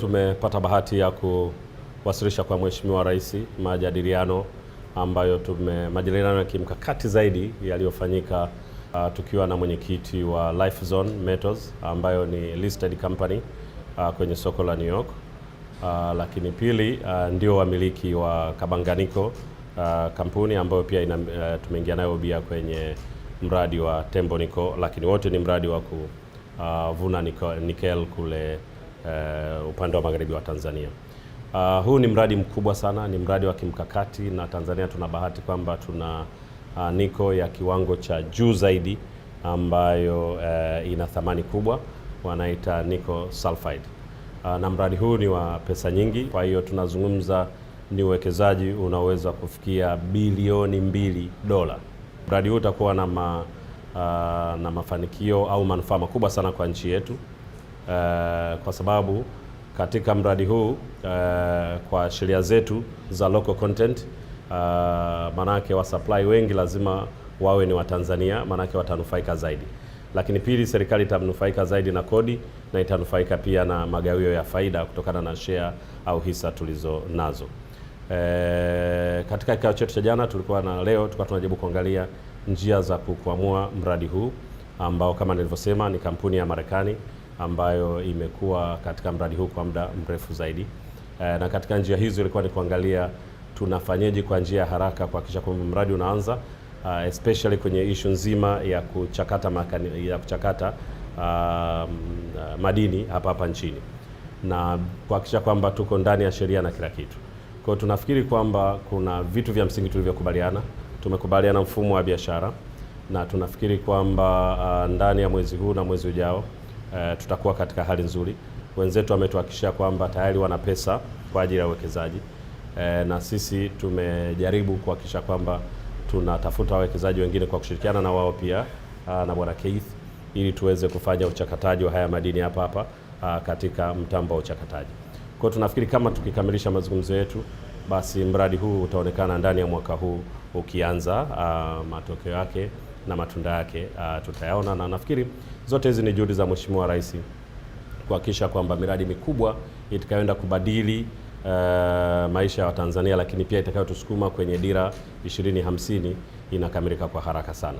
Tumepata bahati ya kuwasilisha kwa Mheshimiwa Rais majadiliano ya kimkakati zaidi yaliyofanyika tukiwa na mwenyekiti wa Lifezone Metals ambayo ni listed company kwenye soko la New York. Lakini pili ndio wamiliki wa Kabanganiko kampuni ambayo pia tumeingia nayo bia kwenye mradi wa Tembo Nickel, lakini wote ni mradi wa kuvuna nickel kule upande wa magharibi wa Tanzania. Huu ni mradi mkubwa sana, ni mradi wa kimkakati, na Tanzania tuna bahati kwamba tuna nickel ya kiwango cha juu zaidi ambayo ina thamani kubwa, wanaita nickel sulfide. Na mradi huu ni wa pesa nyingi, kwa hiyo tunazungumza ni uwekezaji unaweza kufikia bilioni $2. Mradi huu utakuwa na mafanikio au manufaa makubwa sana kwa nchi yetu. Kwa sababu katika mradi huu kwa sheria zetu za local content, manake wa supply wengi lazima wawe ni Watanzania, manake watanufaika zaidi. Lakini pili, serikali itanufaika zaidi na kodi na itanufaika pia na magawio ya faida kutokana na share au hisa tulizo nazo. Katika kikao chetu cha jana leo tulikuwa tunajaribu kuangalia njia za kukwamua mradi huu ambao kama nilivyosema ni kampuni ya Marekani ambayo imekuwa katika mradi huu kwa muda mrefu zaidi. Na katika njia hizo ilikuwa ni kuangalia tunafanyaje kwa njia ya haraka kuhakikisha kwamba mradi unaanza, especially kwenye issue nzima ya kuchakata madini hapa nchini, na kuhakikisha kwamba tuko ndani ya sheria na kila kitu. Kwa hiyo tunafikiri kwamba kuna vitu vya msingi tulivyokubaliana. Tumekubaliana mfumo wa biashara, na tunafikiri kwamba ndani ya mwezi huu na mwezi ujao tutakuwa katika hali nzuri. Wenzetu wametuhakikishia kwamba tayari wana pesa kwa ajili ya uwekezaji, na sisi tumejaribu kuhakikisha kwamba tunatafuta wawekezaji wengine kwa kushirikiana na wao pia na Bwana Keith, ili tuweze kufanya uchakataji wa haya madini hapa katika mtambo wa uchakataji. Kwa hiyo tunafikiri kama tukikamilisha mazungumzo yetu, basi mradi huu utaonekana ndani ya mwaka huu ukianza, matokeo yake na matunda yake tutayaona, na nafikiri zote hizi ni juhudi za Mheshimiwa Rais kuhakikisha kwamba miradi mikubwa itakayoenda kubadili maisha ya Watanzania, lakini pia itakayotusukuma kwenye dira 2050 inakamilika kwa haraka sana.